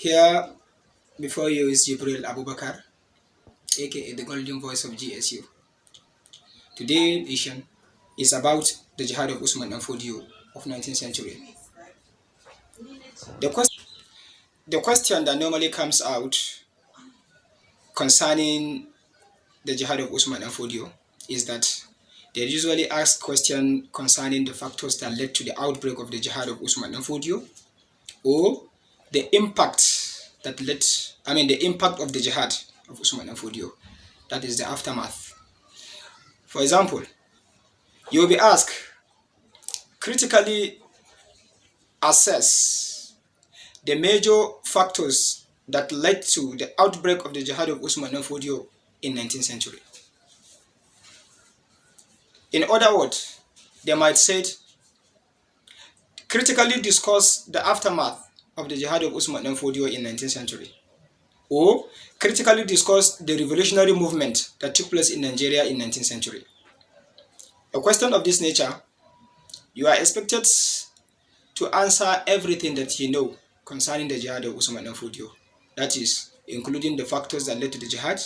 Here before you is Jibril Abubakar, aka the golden voice of GSU. Today's edition is about the Jihad of Usman Dan Fodio of 19th century. The question that normally comes out concerning the Jihad of Usman Dan Fodio is that they usually ask questions concerning the factors that led to the outbreak of the Jihad of Usman Dan Fodio, or the impact that the impact of the Jihad of Usman Dan Fodio, that is the aftermath. For example, you will be asked, critically assess the major factors that led to the outbreak of the Jihad of Usman Dan Fodio in 19th century. In other words, they might say, critically discuss the aftermath of the Jihad of Usman Dan Fodio in 19th century, or critically discuss the revolutionary movement that took place in Nigeria in 19th century. A question of this nature, you are expected to answer everything that you know concerning the Jihad of Usman Dan Fodio, that is, including the factors that led to the Jihad,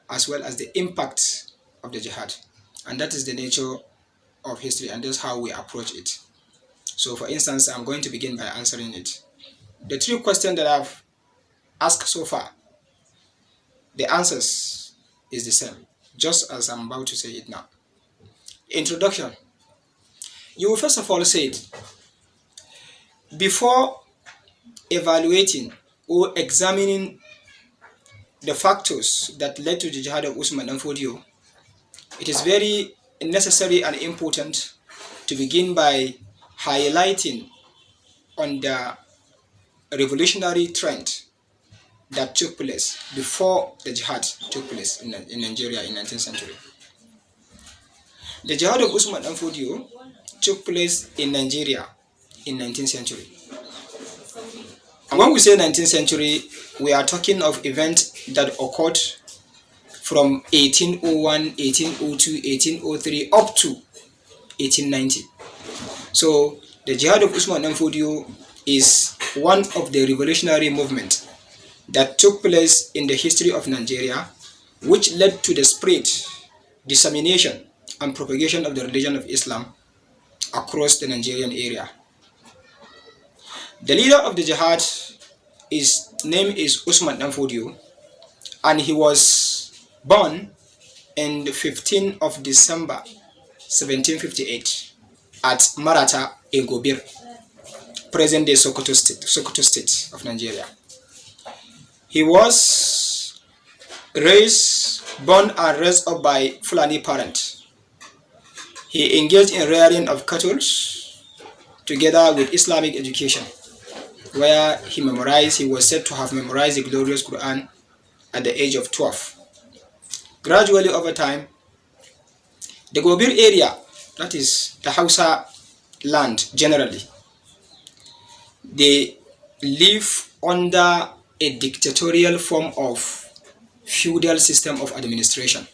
as well as the impact of the Jihad. And that is the nature of history, and that's how we approach it. So for instance, I'm going to begin by answering it. The three questions that I've asked so far, the answers is the same, just as I'm about to say it now. Introduction. You will first of all say it, before evaluating or examining the factors that led to the Jihad of Usman Dan Fodio, it is very necessary and important to begin by highlighting on the revolutionary trend that took place before the Jihad took place in Nigeria in 19th century. The Jihad of Usman Dan Fodio took place in Nigeria in 19th century. And when we say 19th century, we are talking of events that occurred from 1801, 1802, 1803 up to 1890. So the Jihad of Usman Dan Fodio is one of the revolutionary movements that took place in the history of Nigeria, which led to the spread, dissemination, and propagation of the religion of Islam across the Nigerian area. The leader of the Jihad, his name is Usman Dan Fodio, and he was born in the 15th of December 1758 at Marata in Gobir, present-day Sokoto State of Nigeria. He was born and raised up by Fulani parents. He engaged in rearing of cattle together with Islamic education, where he was said to have memorized the glorious Quran at the age of 12. Gradually over time, the Gobir area, that is the Hausa land generally, they live under a dictatorial form of feudal system of administration,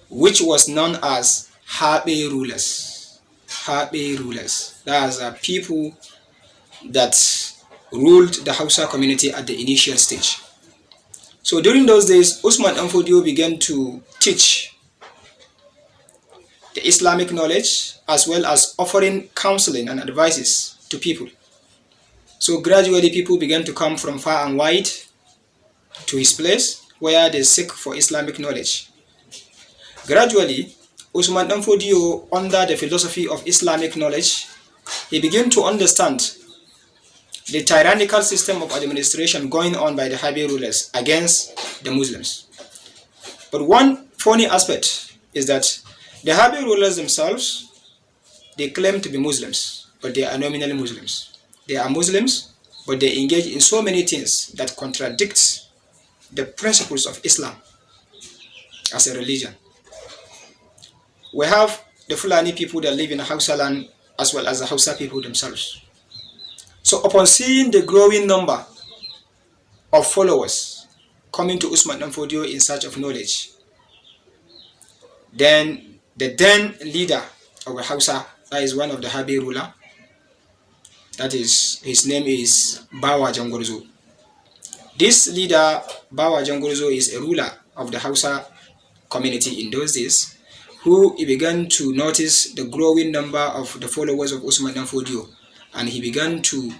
which was known as Habe rulers. Habe rulers. That are people that ruled the Hausa community at the initial stage. So during those days, Usman Dan Fodio began to teach the Islamic knowledge, as well as offering counseling and advices to people. So gradually people began to come from far and wide to his place, where they seek for Islamic knowledge. Gradually, Usman Dan Fodio, under the philosophy of Islamic knowledge, he began to understand the tyrannical system of administration going on by the Habe rulers against the Muslims. But one funny aspect is that the Habe rulers themselves, they claim to be Muslims, but they are nominally Muslims. They are Muslims, but they engage in so many things that contradict the principles of Islam as a religion. We have the Fulani people that live in Hausa land, as well as the Hausa people themselves. So upon seeing the growing number of followers coming to Usman Dan Fodio in search of knowledge, then the then leader of Hausa, that is one of the Habe ruler, that is, his name is Bawa Jangorzo, This leader, Bawa Jangorzo, is a ruler of the Hausa community in those days, who he began to notice the growing number of the followers of Usman Dan Fodio, and he began to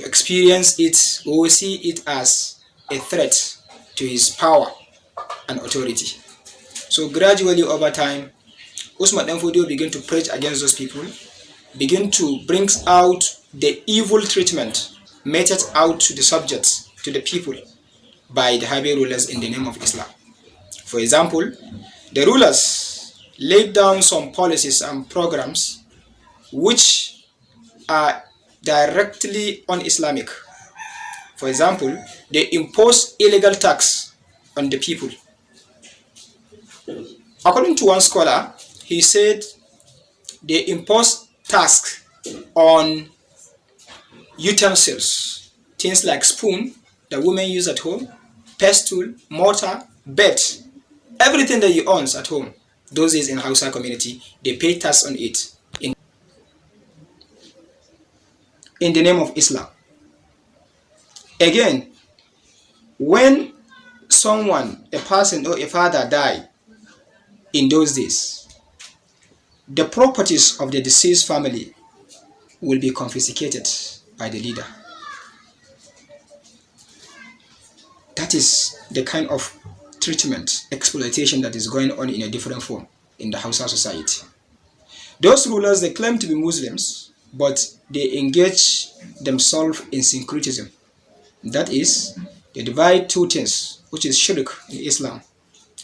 experience it or see it as a threat to his power and authority. So gradually over time, Usman Dan Fodio began to preach against those people, begin to bring out the evil treatment meted out to the subjects, to the people, by the Habib rulers in the name of Islam. For example, the rulers laid down some policies and programs which are directly un-Islamic. For example, they impose illegal tax on the people. According to one scholar, he said they impose tax on utensils, things like spoon that women use at home, pestle, mortar, bed, everything that you own at home. Those days in Hausa community, they pay tax on it in the name of Islam. Again, when someone, a person or a father died in those days, the properties of the deceased family will be confiscated by the leader. That is the kind of treatment, exploitation that is going on in a different form in the Hausa society. Those rulers, they claim to be Muslims, but they engage themselves in syncretism. That is, they divide two things, which is shirk in Islam,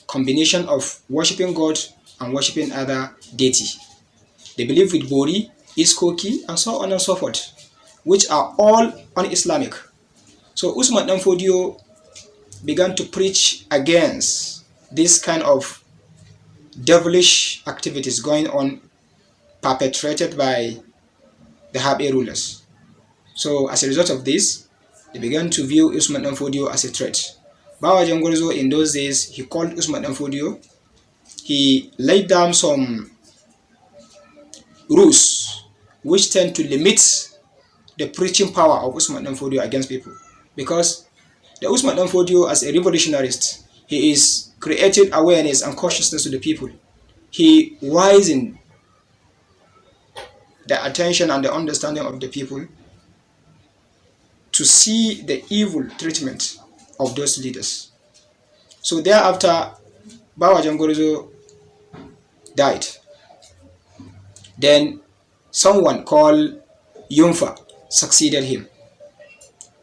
combination of worshipping God and worshipping other deity. They believe with Bori, Iskoki, and so on and so forth, which are all un-Islamic. So Usman Dan Fodio began to preach against this kind of devilish activities going on, perpetrated by the Habib rulers. So as a result of this, they began to view Usman Dan Fodio as a threat. Bawa Jangorzo in those days, he called Usman Dan Fodio. He laid down some rules which tend to limit the preaching power of Usman Dan Fodio against people. Because the Usman Dan Fodio, as a revolutionarist, he is created awareness and consciousness to the people. He wisened the attention and the understanding of the people to see the evil treatment of those leaders. So thereafter, Bawa Jangorzo died. Then someone called Yunfa succeeded him.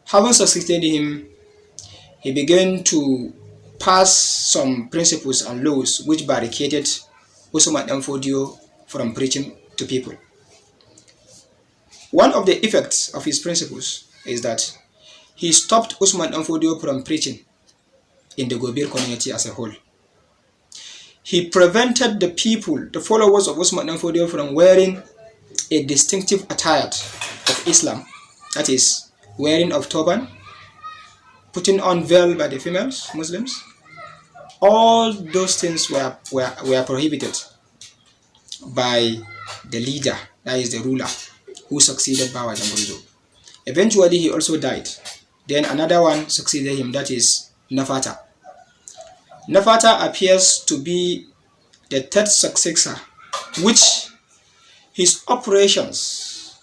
Having succeeded him, he began to pass some principles and laws which barricaded Usman Dan Fodio from preaching to people. One of the effects of his principles is that he stopped Usman Dan Fodio from preaching in the Gobir community as a whole. He prevented the people, the followers of Usman Dan Fodio, from wearing a distinctive attire of Islam, that is, wearing of turban, putting on veil by the females, Muslims. All those things were prohibited by the leader, that is the ruler, who succeeded Bawa Jangorzo. Eventually, he also died. Then another one succeeded him, that is Nafata. Nafata appears to be the third successor, which his operations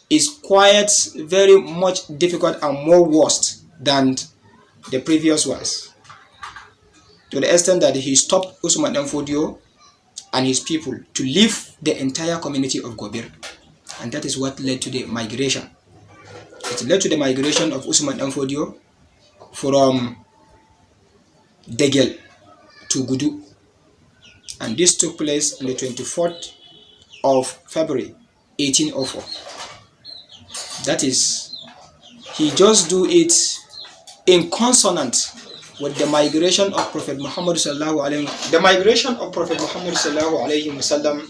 is quite very much difficult and more worse than the previous ones, to the extent that he stopped Usman Dan Fodio and his people to leave the entire community of Gobir, and that is what led to the migration. It led to the migration of Usman Dan Fodio from Degel to Gudu, and this took place on the 24th of February 1804. That is, he just do it in consonant with the migration of Prophet Muhammad sallallahu alaihi wasallam. The migration of Prophet Muhammad sallallahu alaihi wasallam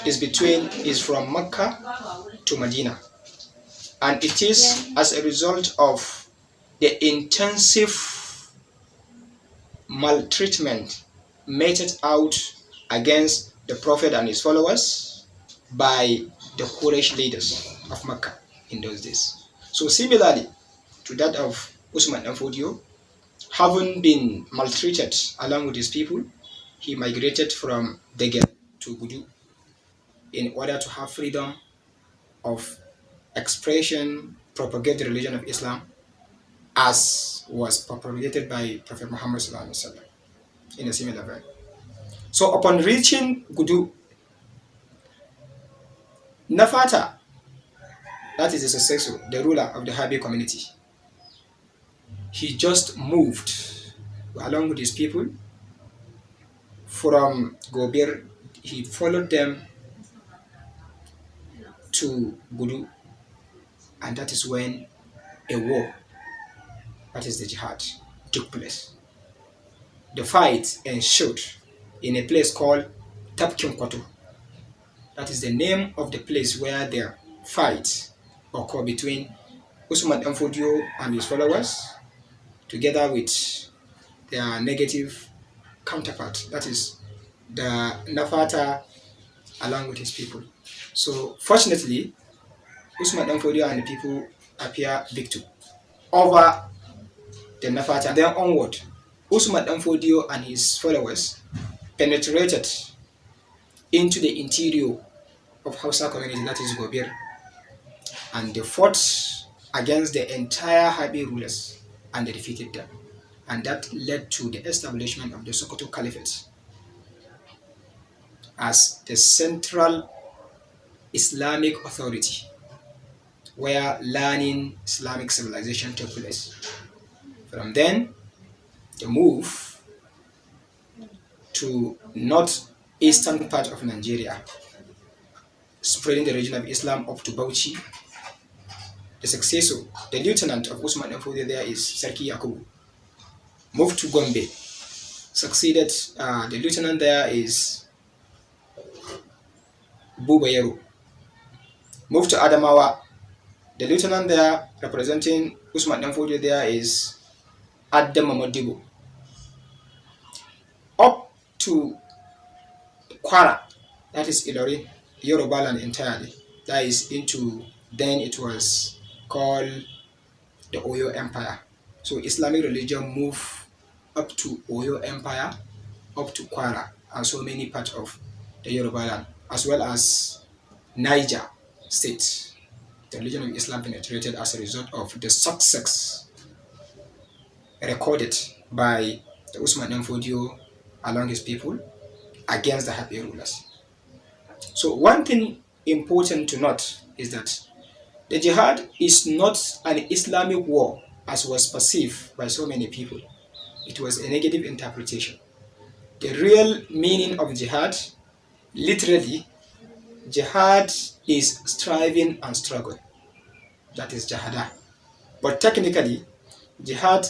is from Mecca to Medina, and it is as a result of the intensive maltreatment meted out against the Prophet and his followers by the Quraysh leaders of Mecca in those days. So similarly to that of Usman Dan Fodio, having been maltreated along with his people, he migrated from Degel to Gudu in order to have freedom of expression, propagate the religion of Islam as was propagated by Prophet Muhammad in a similar way. So upon reaching Gudu, Nafata, that is the successor, the ruler of the Habi community, he just moved along with his people from Gobir. He followed them to Gudu, and that is when a war, that is the jihad, took place. The fight ensued in a place called Tapkin Kwatu. That is the name of the place where the fight occurred between Usman Dan Fodio and his followers, together with their negative counterpart, that is the Nafata, along with his people. So fortunately, Usman Dan Fodio and the people appear victor over the Nafata. Then onward, Usman Dan Fodio and his followers penetrated into the interior of Hausa community, that is Gobir, and they fought against the entire Habi rulers and they defeated them. And that led to the establishment of the Sokoto Caliphate as the central Islamic authority where learning Islamic civilization took place. From then, the move to northeastern part of Nigeria, spreading the religion of Islam up to Bauchi. The successor, the lieutenant of Usman Dan Fodio there is Sarki Yakubu. Moved to Gombe. Succeeded, the lieutenant there is Buba Yero. Moved to Adamawa. The lieutenant there representing Usman Dan Fodio there is Adam Mamadibo. Up to Kwara, that is Ilorin, Yoruba land entirely. That is into, then it was called the Oyo Empire. So Islamic religion moved up to Oyo Empire, up to Kwara, and so many parts of the Yoruba land, as well as Niger State. The religion of Islam penetrated as a result of the success recorded by the Usman Dan Fodio along his people against the Habi rulers. So one thing important to note is that the jihad is not an Islamic war as was perceived by so many people. It was a negative interpretation. The real meaning of jihad, literally, jihad is striving and struggle. That is jihada. But technically, jihad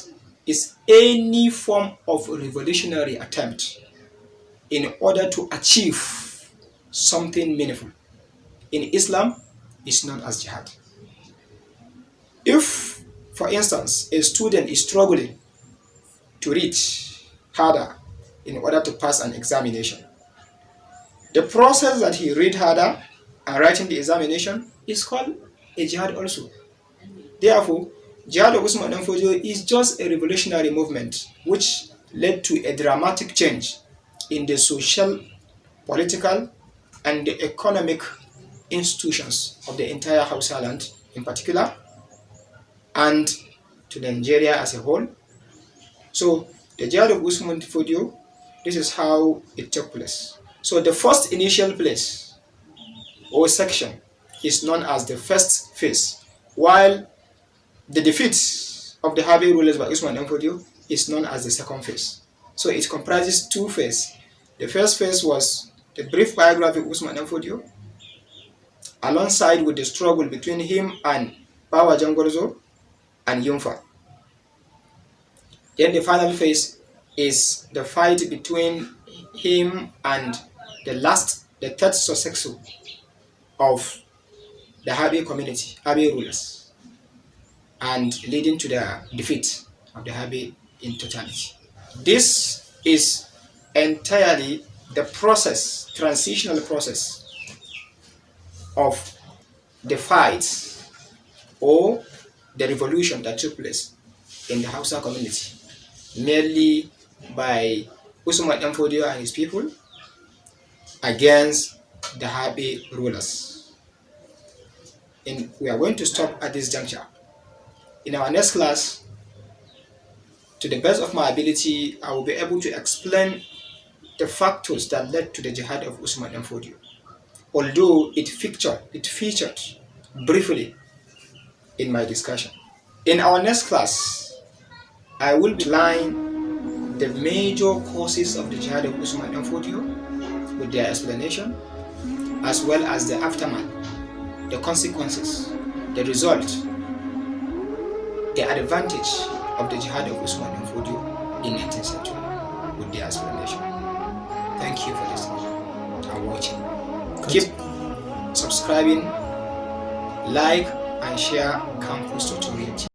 is any form of revolutionary attempt in order to achieve something meaningful. In Islam, it's known as jihad. If, for instance, a student is struggling to reach harder in order to pass an examination, the process that he read harder and writing the examination is called a jihad also. Therefore, Jihad of Usman Dan Fodio is just a revolutionary movement which led to a dramatic change in the social, political, and the economic institutions of the entire Hausa land in particular, and to Nigeria as a whole. So the Jihad of Usman Dan Fodio, this is how it took place. So the first initial place or section is known as the first phase, while the defeat of the Habi rulers by Usman Dan Fodio is known as the second phase. So it comprises two phases. The first phase was the brief biography of Usman Dan Fodio, alongside with the struggle between him and Bawa Jangorzo and Yunfa. Then the final phase is the fight between him and the third successor of the Habi community, Habi rulers, and leading to the defeat of the Habi in totality. This is entirely the process, transitional process of the fight or the revolution that took place in the Hausa community, mainly by Usman Dan Fodio and his people against the Habe rulers. And we are going to stop at this juncture. In our next class, to the best of my ability, I will be able to explain the factors that led to the Jihad of Usman Dan Fodio, although it featured briefly in my discussion. In our next class, I will be outlining the major causes of the Jihad of Usman Dan Fodio with their explanation, as well as the aftermath, the consequences, the result, the advantage of the Jihad of Usman Dan Fodio in 19th century with their explanation. Thank you for listening and watching. Keep subscribing, like and share Campus Tutorial.